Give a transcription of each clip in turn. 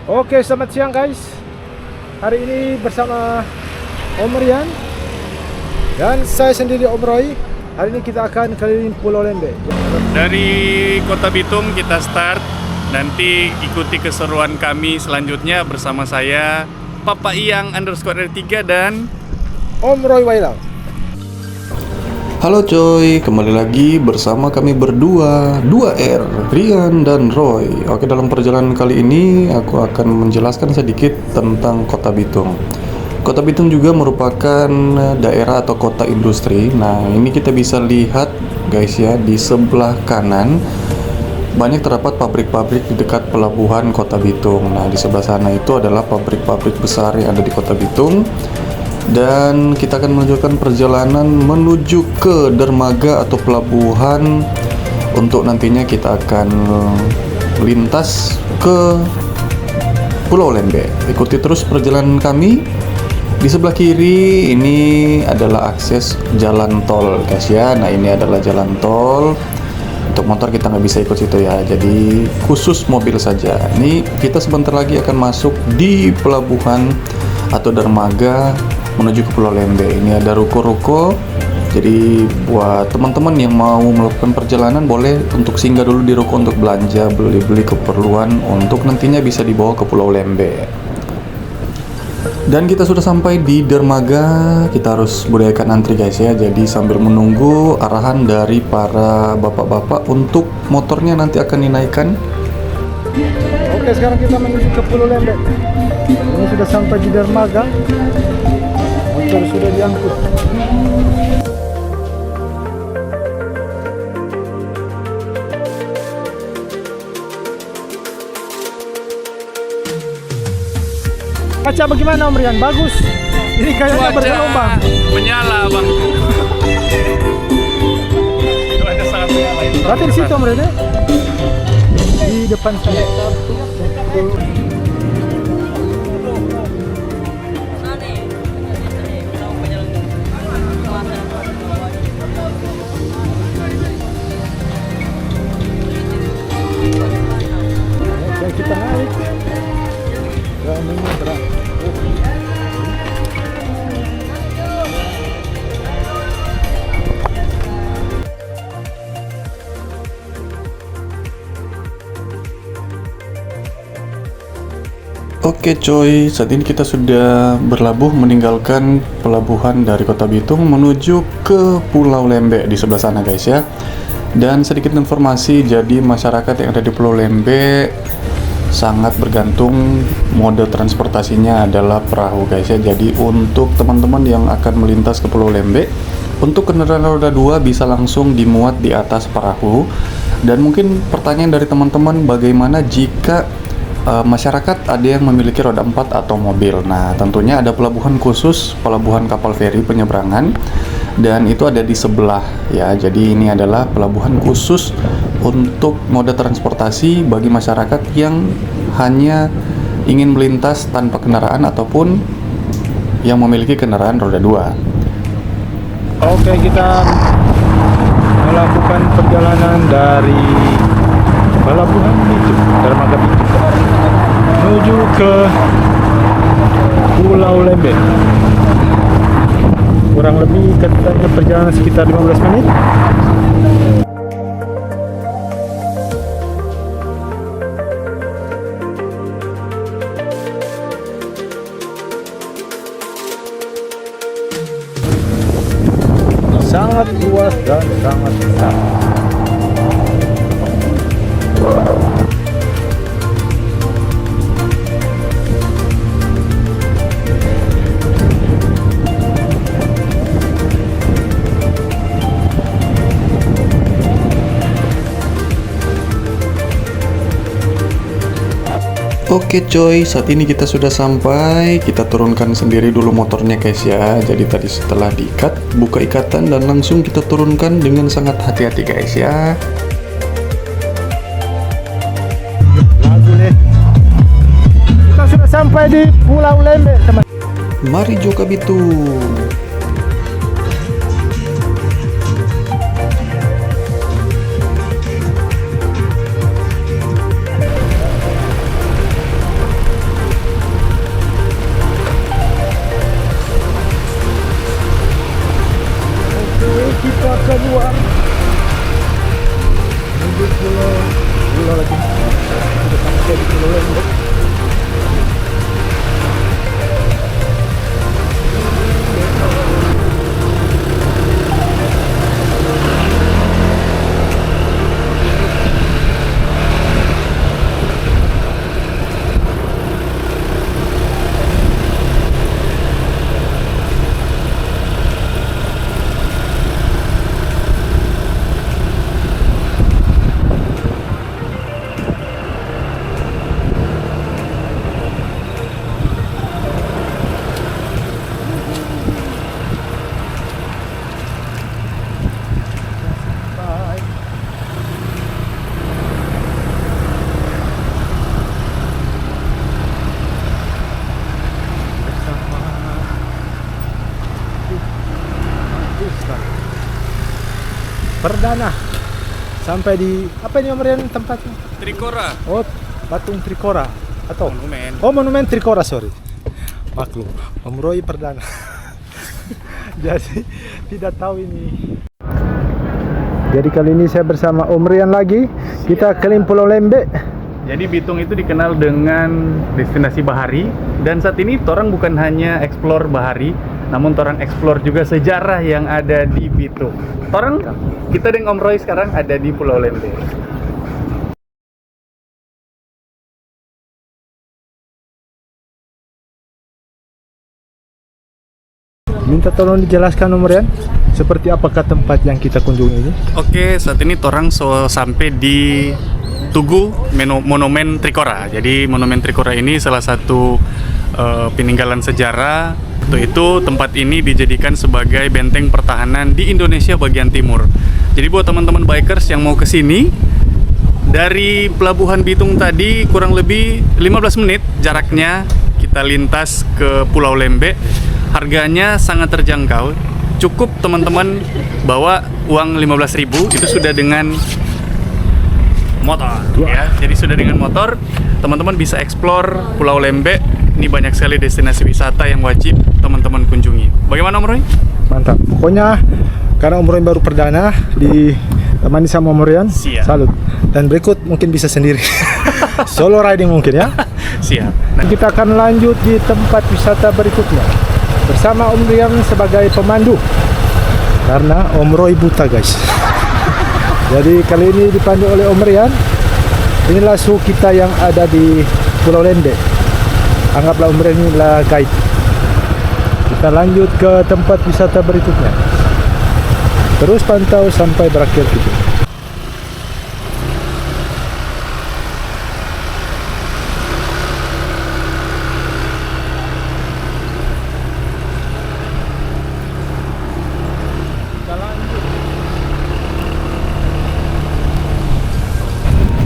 Oke, selamat siang guys. Hari ini bersama Om Rian dan saya sendiri Om Roy. Hari ini kita akan keliling Pulau Lembeh. Dari Kota Bitung kita start. Nanti ikuti keseruan kami selanjutnya bersama saya Papa Iyang _R3 dan Om Roy Wailang. Halo coy, kembali lagi bersama kami berdua, 2R, Rian dan Roy. Oke, dalam perjalanan kali ini aku akan menjelaskan sedikit tentang Kota Bitung. Kota Bitung juga merupakan daerah atau kota industri. Nah, ini kita bisa lihat guys ya, di sebelah kanan banyak terdapat pabrik-pabrik di dekat pelabuhan Kota Bitung. Nah, di sebelah sana itu adalah pabrik-pabrik besar yang ada di Kota Bitung. Dan kita akan melanjutkan perjalanan menuju ke dermaga atau pelabuhan untuk nantinya kita akan lintas ke Pulau Lembeh. Ikuti terus perjalanan kami. Di sebelah kiri ini adalah akses jalan tol guys ya. Nah, ini adalah jalan tol. Untuk motor kita nggak bisa ikut situ ya, jadi khusus mobil saja. Ini kita sebentar lagi akan masuk di pelabuhan atau dermaga menuju ke Pulau Lembeh. Ini ada ruko-ruko. Jadi buat teman-teman yang mau melakukan perjalanan boleh untuk singgah dulu di ruko untuk belanja, beli-beli keperluan untuk nantinya bisa dibawa ke Pulau Lembeh. Dan kita sudah sampai di dermaga. Kita harus budayakan antri guys ya. Jadi sambil menunggu arahan dari para bapak-bapak untuk motornya nanti akan dinaikkan. Oke, sekarang kita menuju ke Pulau Lembeh. Ini sudah sampai di dermaga. Motor sudah diangkut. Kaca bagaimana Om Rian? Bagus. Ini kayaknya bergelombang. menyala bang. Cuaca sangat menyala ini. Berarti di situ Om Rian ya? Di depan sana. Oke, kita naik. Dan ini berat. Oke coy, saat ini kita sudah berlabuh meninggalkan pelabuhan dari Kota Bitung menuju ke Pulau Lembeh di sebelah sana guys ya. Dan sedikit informasi, jadi masyarakat yang ada di Pulau Lembeh sangat bergantung mode transportasinya adalah perahu guys ya. Jadi untuk teman-teman yang akan melintas ke Pulau Lembeh, untuk kendaraan roda 2 bisa langsung dimuat di atas perahu. Dan mungkin pertanyaan dari teman-teman, bagaimana jika masyarakat ada yang memiliki roda 4 atau mobil? Nah, tentunya ada pelabuhan khusus, pelabuhan kapal feri penyeberangan, dan itu ada di sebelah ya. Jadi ini adalah pelabuhan khusus untuk moda transportasi bagi masyarakat yang hanya ingin melintas tanpa kendaraan ataupun yang memiliki kendaraan roda 2. Oke, kita melakukan perjalanan dari pelabuhan Bitung, dermaga Bitung, menuju ke Pulau Lembeh. Kurang lebih katanya perjalanan sekitar 15 menit. Sangat luas dan sangat besar. Oke coy, saat ini kita sudah sampai. Kita turunkan sendiri dulu motornya guys ya. Jadi tadi setelah diikat, buka ikatan dan langsung kita turunkan dengan sangat hati-hati guys ya. Lagu nih. Kita sudah sampai di Pulau Lembeh teman. Mari Joka Bitung. perdana. Sampai di apa ini Om Rian tempatnya? Trikora. Oh, patung Trikora atau Monumen. Oh, monumen Trikora, sorry. Maklum, Om Roy perdana. Jadi tidak tahu ini. Jadi kali ini saya bersama Om Rian lagi. Kita keliling Pulau Lembeh. Jadi Bitung itu dikenal dengan destinasi bahari, dan saat ini torang bukan hanya eksplor bahari, namun torang eksplor juga sejarah yang ada di Bitung. Torang, kita dengan Om Roy sekarang ada di Pulau Lembeh. Minta tolong dijelaskan Om Rian, seperti apakah tempat yang kita kunjungi ini? Oke, saat ini torang sampai di Tugu Monumen Trikora. Jadi Monumen Trikora ini salah satu peninggalan sejarah. Untuk itu tempat ini dijadikan sebagai benteng pertahanan di Indonesia bagian timur. Jadi buat teman-teman bikers yang mau ke sini, dari Pelabuhan Bitung tadi kurang lebih 15 menit jaraknya kita lintas ke Pulau Lembeh. Harganya sangat terjangkau. Cukup teman-teman bawa uang 15.000 itu sudah dengan motor ya. Jadi sudah dengan motor teman-teman bisa eksplor Pulau Lembeh. Ini banyak sekali destinasi wisata yang wajib teman-teman kunjungi. Bagaimana Om Roy? Mantap. Pokoknya karena Om Roy baru perdana ditemani sama Om Rian. Siap. Salut. Dan berikut mungkin bisa sendiri. Solo riding mungkin ya. Siap. Dan kita akan lanjut di tempat wisata berikutnya bersama Om Rian sebagai pemandu. Karena Om Roy buta, guys. Jadi kali ini dipandu oleh Om Rian. Inilah suhu kita yang ada di Pulau Lembeh. Anggaplah Om Rian inilah guide. Kita lanjut ke tempat wisata berikutnya. Terus pantau sampai berakhir video.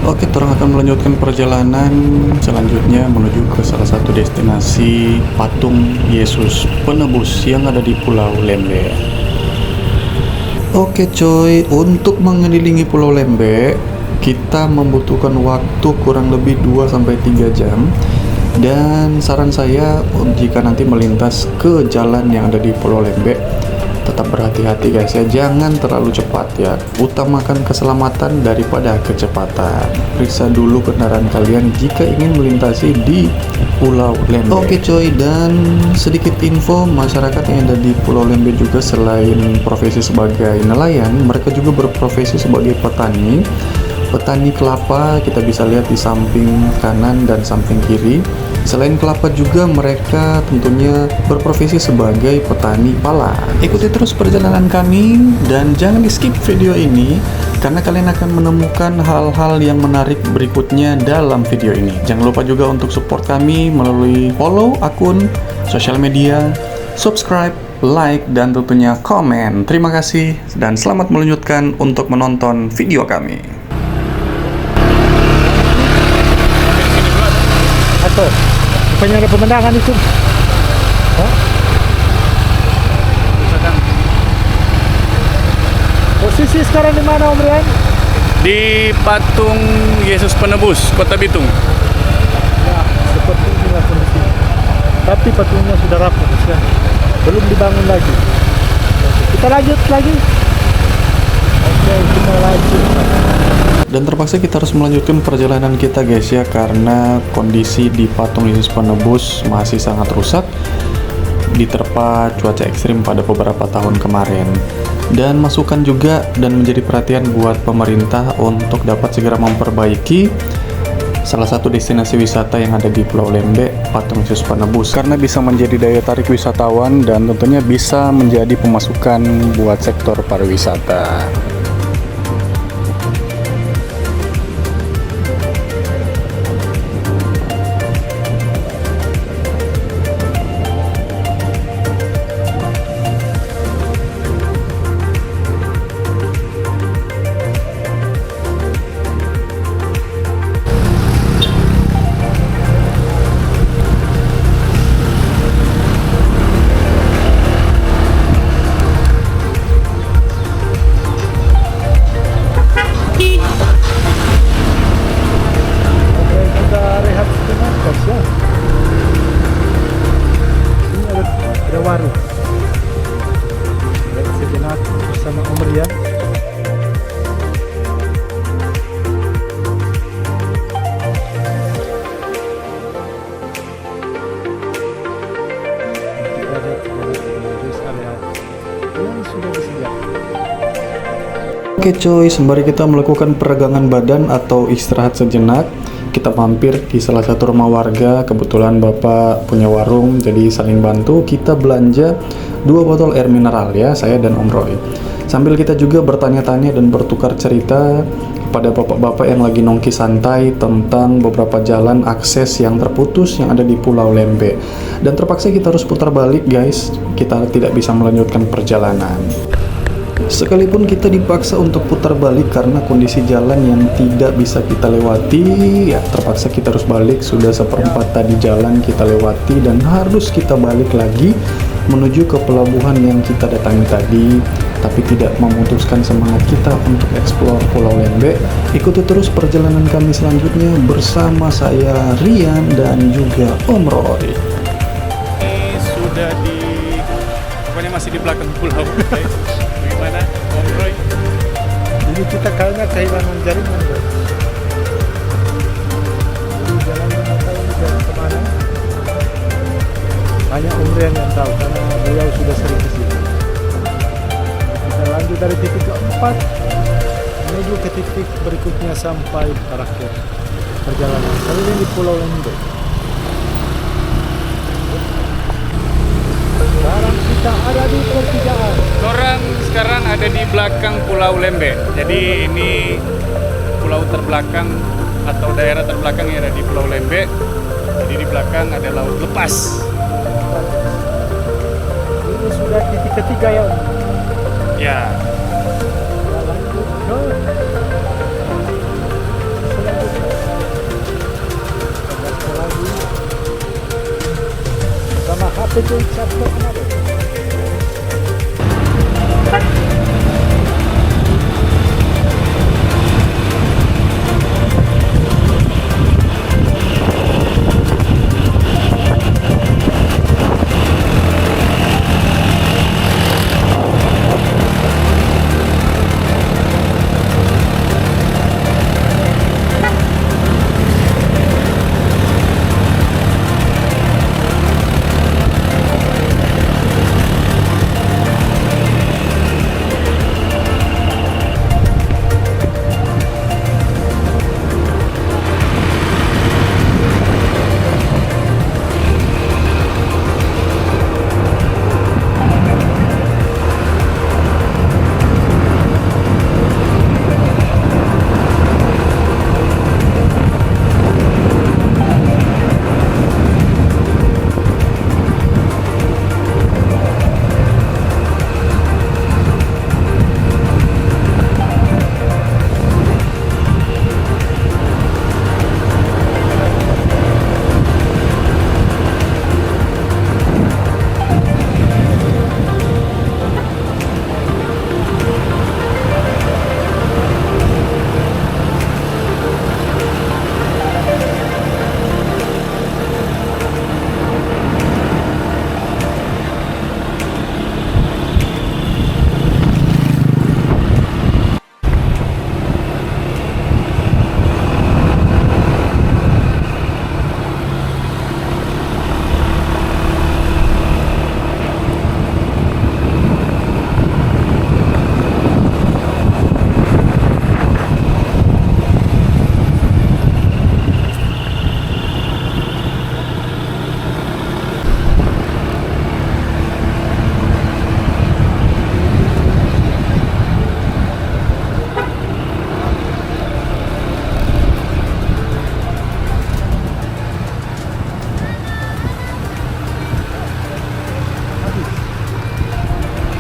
Oke, orang akan melanjutkan perjalanan selanjutnya menuju ke salah satu destinasi patung Yesus Penebus yang ada di Pulau Lembeh. Oke coy, untuk mengelilingi Pulau Lembeh kita membutuhkan waktu kurang lebih 2-3 jam. Dan saran saya jika nanti melintas ke jalan yang ada di Pulau Lembeh, tetap berhati-hati guys ya, jangan terlalu cepat ya, utamakan keselamatan daripada kecepatan. Periksa dulu kendaraan kalian jika ingin melintasi di Pulau Lembeh. Oke coy, dan sedikit info, masyarakat yang ada di Pulau Lembeh juga selain profesi sebagai nelayan, mereka juga berprofesi sebagai petani. Petani kelapa kita bisa lihat di samping kanan dan samping kiri. Selain kelapa juga mereka tentunya berprofesi sebagai petani pala. Ikuti terus perjalanan kami dan jangan di skip video ini karena kalian akan menemukan hal-hal yang menarik berikutnya dalam video ini. Jangan lupa juga untuk support kami melalui follow akun sosial media, subscribe, like, dan tentunya komen. Terima kasih dan selamat melanjutkan untuk menonton video kami. Atau bukannya ada pemandangan itu? Hah? Posisi sekarang di mana Om Rian? Di patung Yesus Penebus Kota Bitung. Ya, seperti inilah kondisi. Tapi patungnya sudah rapuh kan? Belum dibangun lagi. Kita lanjut lagi. Oke, kita lanjut. Dan terpaksa kita harus melanjutkan perjalanan kita guys ya, karena kondisi di patung Yesus Penebus masih sangat rusak diterpa cuaca ekstrim pada beberapa tahun kemarin. Dan masukan juga dan menjadi perhatian buat pemerintah untuk dapat segera memperbaiki salah satu destinasi wisata yang ada di Pulau Lembeh, patung Yesus Penebus, karena bisa menjadi daya tarik wisatawan dan tentunya bisa menjadi pemasukan buat sektor pariwisata. Oke coy, sembari kita melakukan peregangan badan atau istirahat sejenak, kita mampir di salah satu rumah warga. Kebetulan bapak punya warung, jadi saling bantu. Kita belanja 2 botol air mineral ya, saya dan Om Roy. Sambil kita juga bertanya-tanya dan bertukar cerita kepada bapak-bapak yang lagi nongki santai tentang beberapa jalan akses yang terputus yang ada di Pulau Lembeh. Dan terpaksa kita harus putar balik guys, kita tidak bisa melanjutkan perjalanan. Sekalipun kita dipaksa untuk putar balik karena kondisi jalan yang tidak bisa kita lewati, ya terpaksa kita harus balik. Sudah seperempat tadi jalan kita lewati dan harus kita balik lagi menuju ke pelabuhan yang kita datangi tadi. Tapi tidak memutuskan semangat kita untuk eksplor Pulau Lembeh. Ikuti terus perjalanan kami selanjutnya bersama saya Rian dan juga Om Roy. Ini sudah pokoknya masih di belakang pulau. Bagaimana Om Roy? Ini kita kayaknya kehilangan jaringan guys. Ini jalannya nggak tahu ini jalan kemana. Hanya Om Rian yang tahu karena beliau sudah sering ke sini. Kita lanjut dari titik keempat menuju ke titik berikutnya sampai terakhir perjalanan. Kali ini di Pulau Lembeh. Sekarang kita ada di pertigaan. Orang sekarang ada di belakang Pulau Lembeh. Jadi ini pulau terbelakang atau daerah terbelakang yang ada di Pulau Lembeh. Jadi di belakang ada laut lepas. Ini sudah titik ketiga ya. Ya. Kita lanjut ke selanjutnya. Kita gas lagi sama HP Sabtu kemarin.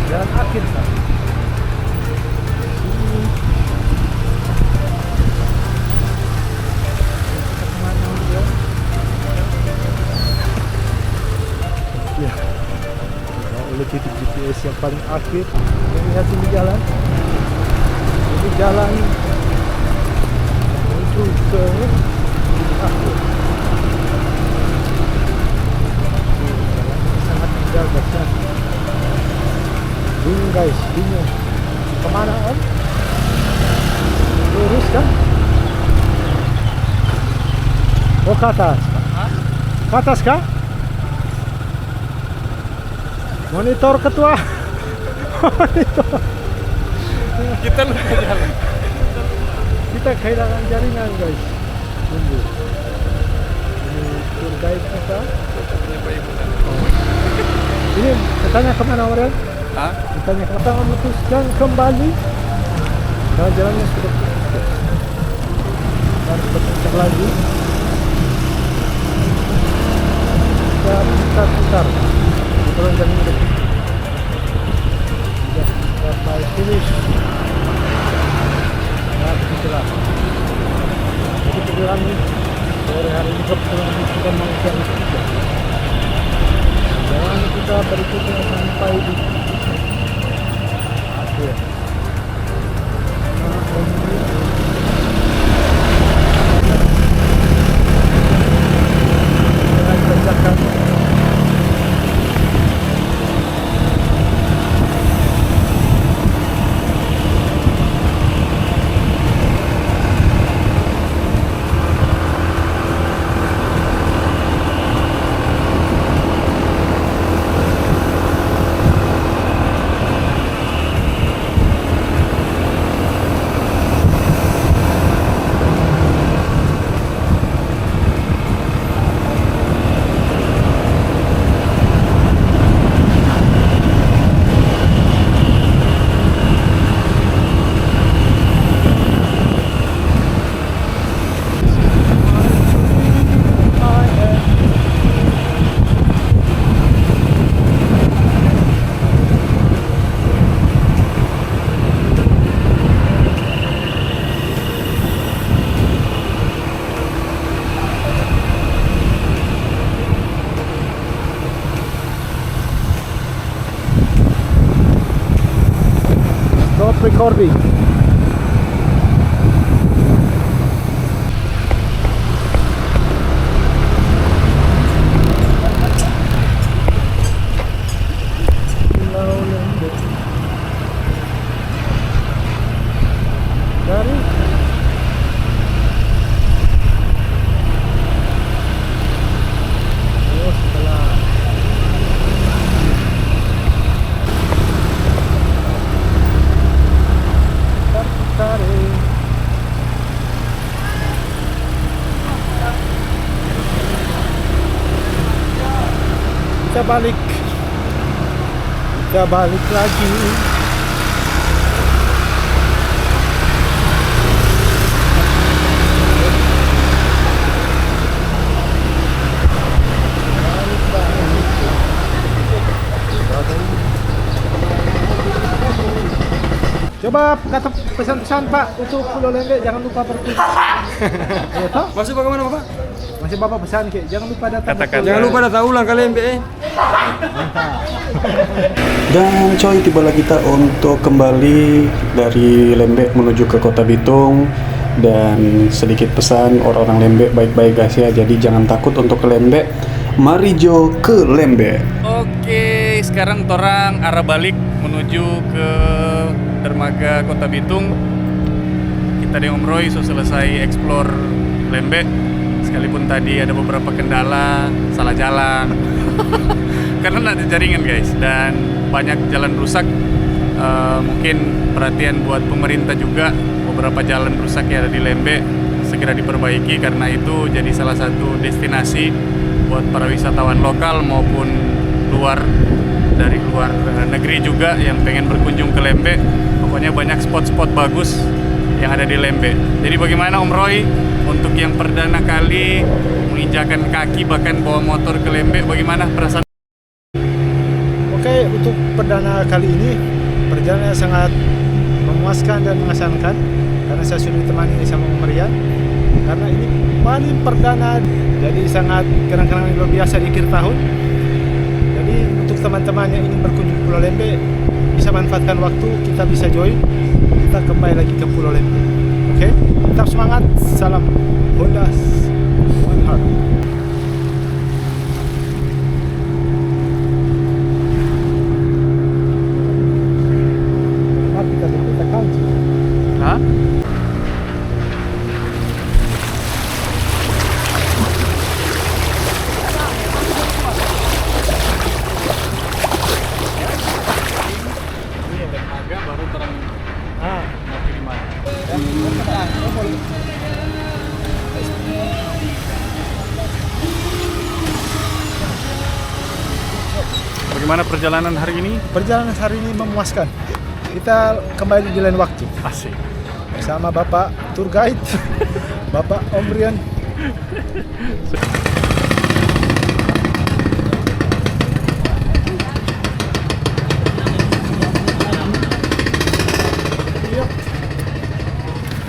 Jalan akhir kan? Sini. Kita kemana ya? Ya. Kita oleh titik GPS yang paling akhir. Lihat ini jalan. Ini jalan menuju ke akhir. Jalan sangat indah guys. Bingung guys, bingung. Kemana Om? Lurus kan? Oh ke atas? Ke atas kah? Monitor ketua. Monitor. Kita lupa jalan. Kita kehilangan jaringan guys. Tunggu. Ini tour guide kita. Ini katanya kemana Marian? Hah? Katanya kita memutuskan kembali. Karena jalannya sudah putus. Harus berputar lagi. Kita putar-putar. Putar jalan ini. Sudah sampai finish. Nah, begitulah. Jadi kebetulan sore hari ini kebetulan kita mau jalan juga. Jalan kita berikutnya sampai di akhir. Jangan kerjakan. Stop recording. Dari setelah tarik. Kita balik lagi. Coba kata pesan-pesan Pak untuk Pulau Lembeh, jangan lupa berkunjung. Ya toh? Masuk bagaimana Bapak? Masih Bapak pesan Ki, jangan lupa datang. Katakan. Jangan lupa datang ulang ke Lembeh. Dan coy, tibalah kita untuk kembali dari Lembeh menuju ke Kota Bitung. Dan sedikit pesan orang-orang Lembeh baik-baik guys ya. Jadi jangan takut untuk ke Lembeh. Mari Jo ke Lembeh. Oke, sekarang torang arah balik menuju ke dermaga Kota Bitung. Kita di Om Roy so selesai explore Lembeh. Sekalipun tadi ada beberapa kendala, salah jalan karena nggak ada jaringan guys, dan banyak jalan rusak. Mungkin perhatian buat pemerintah juga, beberapa jalan rusak yang ada di Lembeh segera diperbaiki, karena itu jadi salah satu destinasi buat para wisatawan lokal maupun dari luar negeri juga yang pengen berkunjung ke Lembeh. Pokoknya banyak spot-spot bagus yang ada di Lembeh. Jadi bagaimana Om Roy untuk yang perdana kali menginjakan kaki bahkan bawa motor ke Lembeh, bagaimana perasaan? Oke, untuk perdana kali ini perjalanan sangat memuaskan dan mengesankan karena saya sudah ditemani sama Om Rian. Karena ini paling perdana, jadi sangat kenang-kenangan luar biasa di akhir tahun. Jadi untuk teman-teman yang ingin berkunjung Pulau Lembeh, bisa manfaatkan waktu, kita bisa join, kita kembali lagi ke Pulau Lembeh. Oke, tetap semangat, salam Honda One Heart. Kita berkata Hah? Gimana perjalanan hari ini? Perjalanan hari ini memuaskan. Kita kembali di lain waktu Asik. bersama Bapak Tour Guide, Bapak Om Rian.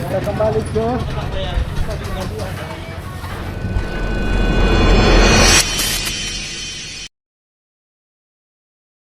Kita kembali ke